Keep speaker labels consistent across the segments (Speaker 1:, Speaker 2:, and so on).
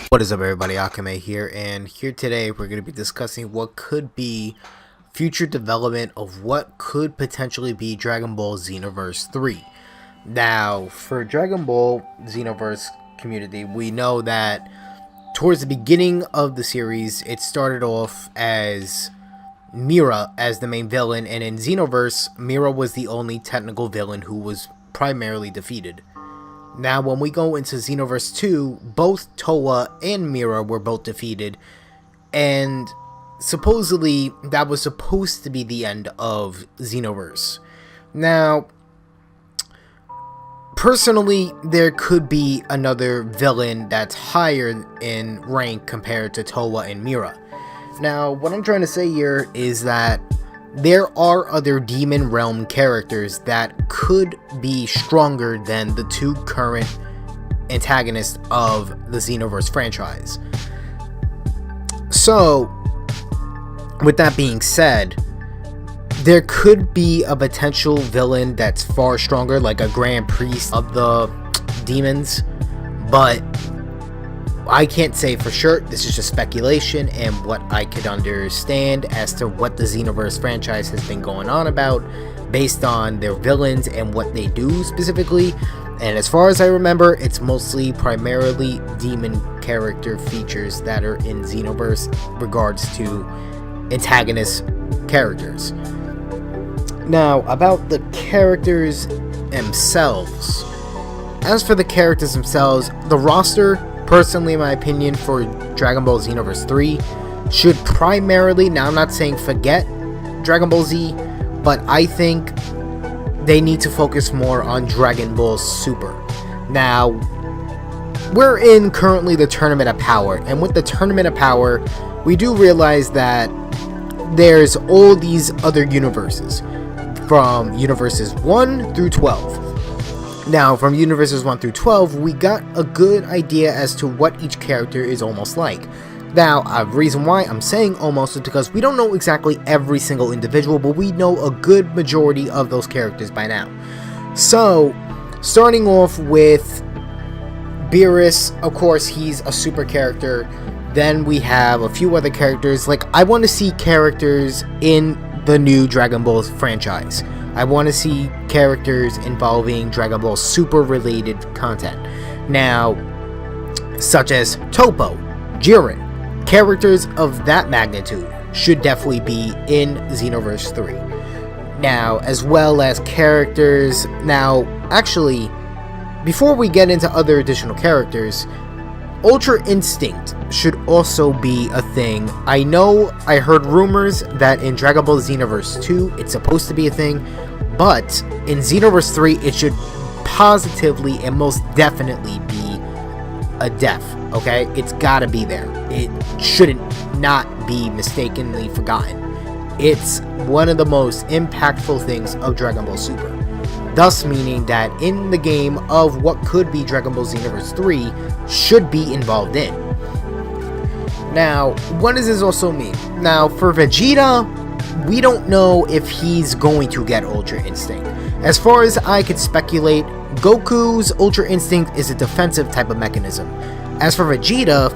Speaker 1: What is up, everybody? Akame here, and here today we're going to be discussing what could be future development of what could potentially be Dragon Ball Xenoverse 3. Now, for Dragon Ball Xenoverse community, we know that towards the beginning of the series, it started off as Mira as the main villain, and in Xenoverse, Mira was the only technical villain who was primarily defeated. Now, when we go into Xenoverse 2, both Towa and Mira were both defeated, and supposedly that was supposed to be the end of Xenoverse. Now, personally, there could be another villain that's higher in rank compared to Towa and Mira. Now, what I'm trying to say here is that there are other Demon Realm characters that could be stronger than the two current antagonists of the Xenoverse franchise. So, with that being said, there could be a potential villain that's far stronger, like a Grand Priest of the demons, but I can't say for sure. This is just speculation and what I could understand as to what the Xenoverse franchise has been going on about based on their villains and what they do specifically. And as far as I remember, it's mostly primarily demon character features that are in Xenoverse regards to antagonist characters. Now, about the characters themselves. As for the characters themselves, the roster, personally, in my opinion, for Dragon Ball Xenoverse 3 should primarily, now I'm not saying forget Dragon Ball Z, but I think they need to focus more on Dragon Ball Super. Now, we're in currently the Tournament of Power, and with the Tournament of Power, we do realize that there's all these other universes, from universes 1 through 12. Now, from universes 1 through 12, we got a good idea as to what each character is almost like. Now, a reason why I'm saying almost is because we don't know exactly every single individual, but we know a good majority of those characters by now. So, starting off with Beerus, of course, he's a super character. Then we have a few other characters. Like, I want to see characters in the new Dragon Ball franchise. I want to see characters involving Dragon Ball Super related content. Now, such as Toppo, Jiren, characters of that magnitude should definitely be in Xenoverse 3. Now, as well as characters, now, actually, before we get into other additional characters, Ultra Instinct should also be a thing. I know I heard rumors that in Dragon Ball Xenoverse 2 it's supposed to be a thing, but in Xenoverse 3 it should positively and most definitely be a def, okay? It's gotta be there. It shouldn't not be mistakenly forgotten. It's one of the most impactful things of Dragon Ball Super. Thus meaning that in the game of what could be Dragon Ball Xenoverse 3 should be involved in. Now, what does this also mean? Now, for Vegeta, we don't know if he's going to get Ultra Instinct. As far as I could speculate, Goku's Ultra Instinct is a defensive type of mechanism. As for Vegeta,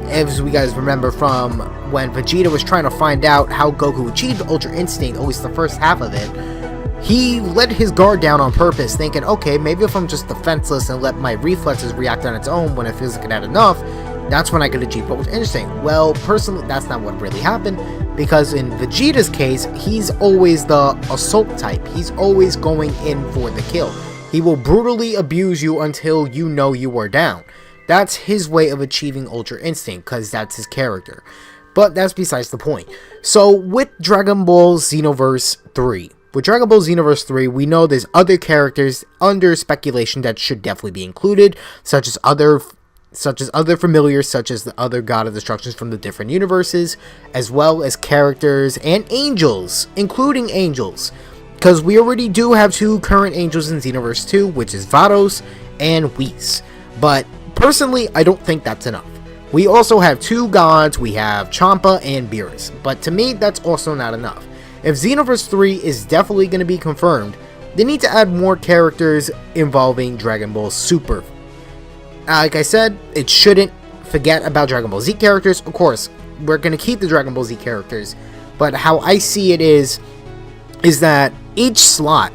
Speaker 1: as we guys remember from when Vegeta was trying to find out how Goku achieved Ultra Instinct, at least the first half of it, he let his guard down on purpose, thinking, okay, maybe if I'm just defenseless and let my reflexes react on its own when it feels like it had enough, that's when I could achieve Ultra Instinct. Well, personally, that's not what really happened, because in Vegeta's case, he's always the assault type. He's always going in for the kill. He will brutally abuse you until you know you are down. That's his way of achieving Ultra Instinct, because that's his character. But that's besides the point. So, with Dragon Ball Xenoverse 3, with Dragon Ball Xenoverse 3, we know there's other characters under speculation that should definitely be included, such as other familiars, such as the other God of Destructions from the different universes, as well as characters and angels, including angels, because we already do have two current angels in Xenoverse 2, which is Vados and Whis. But personally, I don't think that's enough. We also have two gods, we have Champa and Beerus, but to me, that's also not enough. If Xenoverse 3 is definitely going to be confirmed, they need to add more characters involving Dragon Ball Super. Like I said, it shouldn't forget about Dragon Ball Z characters. Of course, we're going to keep the Dragon Ball Z characters, but how I see it is that each slot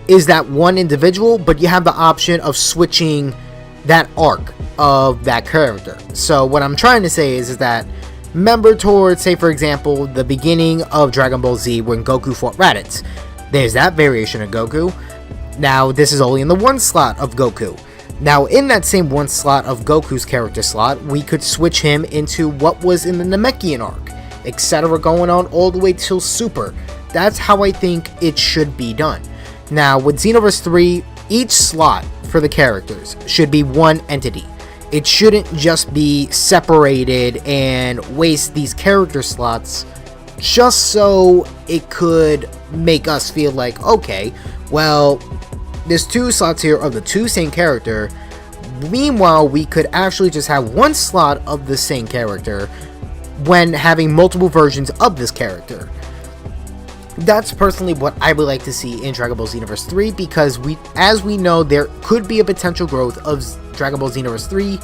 Speaker 1: is that one individual, but you have the option of switching that arc of that character. So what I'm trying to say is that, remember towards, say for example, the beginning of Dragon Ball Z when Goku fought Raditz. There's that variation of Goku. Now this is only in the one slot of Goku. Now in that same one slot of Goku's character slot, we could switch him into what was in the Namekian arc, etc., going on all the way till Super. That's how I think it should be done. Now with Xenoverse 3, each slot for the characters should be one entity. It shouldn't just be separated and waste these character slots just so it could make us feel like, okay, well, there's 2 slots here of the 2 same character. Meanwhile, we could actually just have one slot of the same character when having multiple versions of this character. That's personally what I would like to see in Dragon Ball Xenoverse 3, because as we know, there could be a potential growth of Dragon Ball Xenoverse 3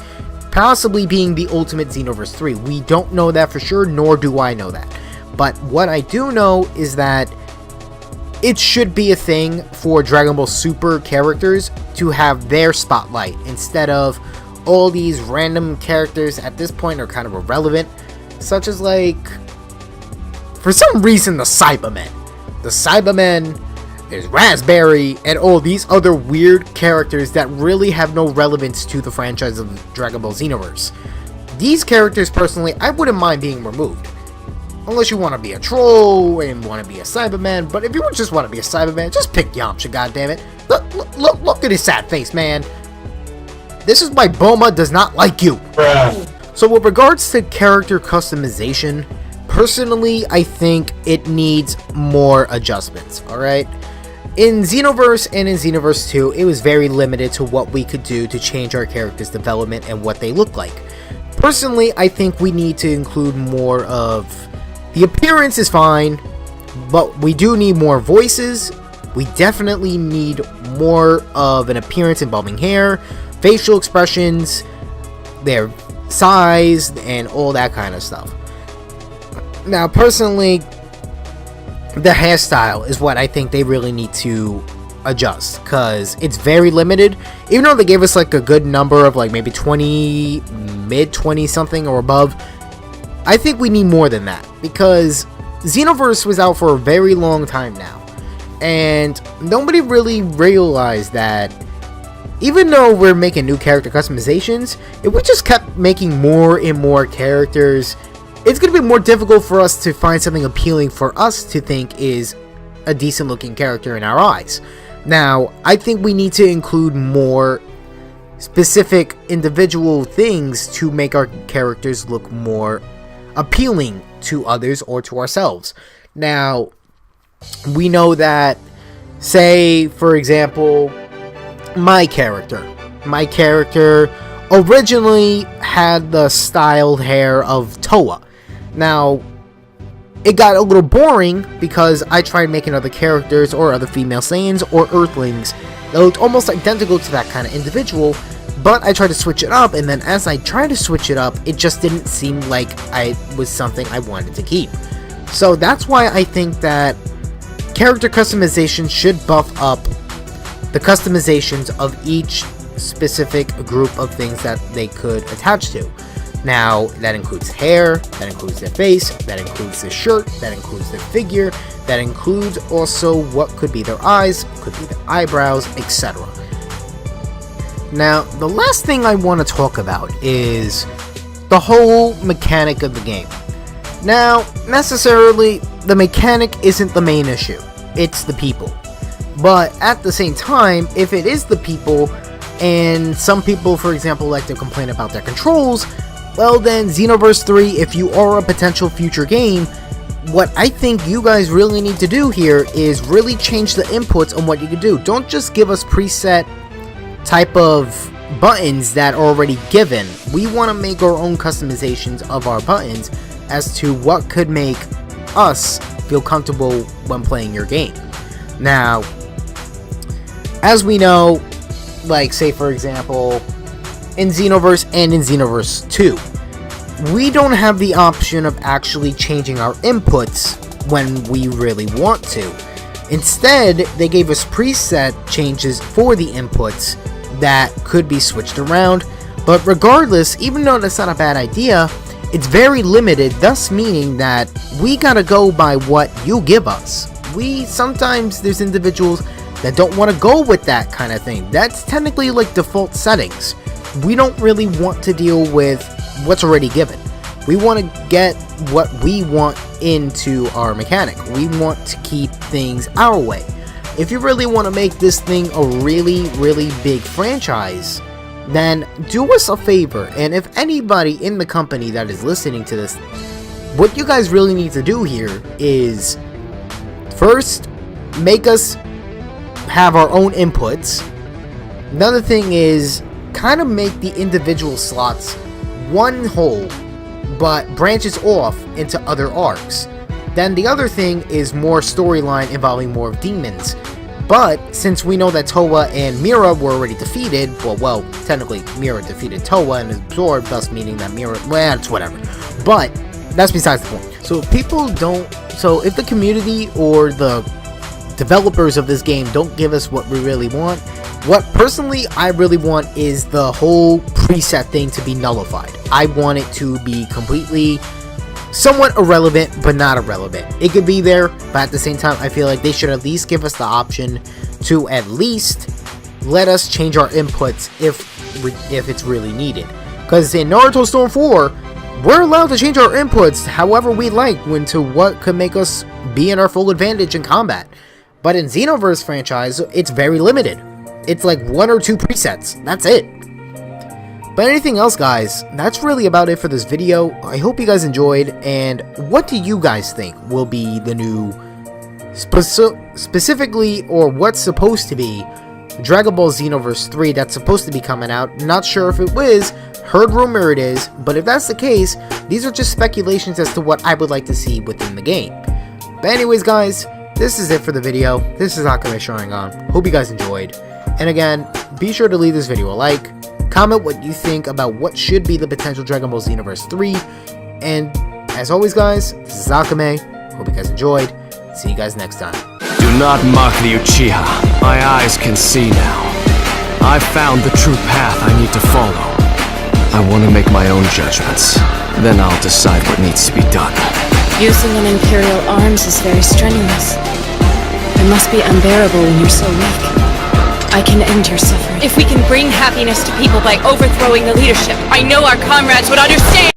Speaker 1: possibly being the ultimate Xenoverse 3. We don't know that for sure, nor do I know that. But what I do know is that it should be a thing for Dragon Ball Super characters to have their spotlight, instead of all these random characters at this point are kind of irrelevant, such as, like, for some reason, the Cybermen. The Cybermen, there's Raspberry, and all these other weird characters that really have no relevance to the franchise of Dragon Ball Xenoverse. These characters, personally, I wouldn't mind being removed. Unless you want to be a troll and want to be a Cyberman, but if you just want to be a Cyberman, just pick Yamcha, goddammit. Look at his sad face, man. This is why Bulma does not like you. So with regards to character customization, personally, I think it needs more adjustments, alright? In Xenoverse and in Xenoverse 2, it was very limited to what we could do to change our characters' development and what they look like. Personally, I think we need to include more of... The appearance is fine, but we do need more voices. We definitely need more of an appearance involving hair, facial expressions, their size, and all that kind of stuff. Now, personally, the hairstyle is what I think they really need to adjust, because it's very limited. Even though they gave us like a good number of like maybe 20, mid 20 something or above, I think we need more than that, because Xenoverse was out for a very long time now, and nobody really realized that even though we're making new character customizations, if we just kept making more and more characters, it's going to be more difficult for us to find something appealing for us to think is a decent looking character in our eyes. Now, I think we need to include more specific individual things to make our characters look more appealing to others or to ourselves. Now, we know that, say, for example, my character originally had the styled hair of Toa. Now, it got a little boring because I tried making other characters or other female Saiyans or Earthlings that looked almost identical to that kind of individual, but I tried to switch it up, and then as I tried to switch it up, it just didn't seem like it was something I wanted to keep. So that's why I think that character customization should buff up the customizations of each specific group of things that they could attach to. Now, that includes hair, that includes their face, that includes their shirt, that includes their figure, that includes also what could be their eyes, could be their eyebrows, etc. Now, the last thing I want to talk about is the whole mechanic of the game. Now, necessarily, the mechanic isn't the main issue, it's the people. But at the same time, if it is the people, and some people, for example, like to complain about their controls, well then, Xenoverse 3, if you are a potential future game, what I think you guys really need to do here is really change the inputs on what you can do. Don't just give us preset type of buttons that are already given. We want to make our own customizations of our buttons as to what could make us feel comfortable when playing your game. Now, as we know, like say for example, in Xenoverse and in Xenoverse 2. We don't have the option of actually changing our inputs when we really want to. Instead, they gave us preset changes for the inputs that could be switched around, but regardless, even though that's not a bad idea, it's very limited, thus meaning that we gotta go by what you give us. Sometimes there's individuals that don't want to go with that kind of thing. That's technically like default settings. We don't really want to deal with what's already given. We want to get what we want into our mechanic. We want to keep things our way. If you really want to make this thing a really, really big franchise, then do us a favor, and if anybody in the company that is listening to this, what you guys really need to do here is first make us have our own inputs. Another thing is kind of make the individual slots one whole but branches off into other arcs. Then the other thing is more storyline involving more of demons. But since we know that Towa and Mira were already defeated, well, technically Mira defeated Towa and is absorbed, thus meaning that Mira, well, it's whatever. But that's besides the point. So if the community or the developers of this game don't give us what we really want, what personally I really want is the whole preset thing to be nullified. I want it to be completely somewhat irrelevant, but not irrelevant. It could be there, but at the same time, I feel like they should at least give us the option to at least let us change our inputs if it's really needed. Because in Naruto Storm 4, we're allowed to change our inputs however we like into what could make us be in our full advantage in combat. But in Xenoverse franchise, it's very limited. It's like 1 or 2 presets. That's it. But anything else, guys, that's really about it for this video. I hope you guys enjoyed, and what do you guys think will be the new, specifically, or what's supposed to be, Dragon Ball Xenoverse 3 that's supposed to be coming out? Not sure if it was, heard rumor it is, but if that's the case, these are just speculations as to what I would like to see within the game. But anyways, guys, this is it for the video. This is Akames showing on. Hope you guys enjoyed. And again, be sure to leave this video a like. Comment what you think about what should be the potential Dragon Ball Xenoverse 3. And as always, guys, this is Akame. Hope you guys enjoyed. See you guys next time.
Speaker 2: Do not mock the Uchiha. My eyes can see now. I've found the true path I need to follow. I want to make my own judgments. Then I'll decide what needs to be done.
Speaker 3: Using an Imperial arms is very strenuous. It must be unbearable when you're so weak. I can end your suffering.
Speaker 4: If we can bring happiness to people by overthrowing the leadership, I know our comrades would understand!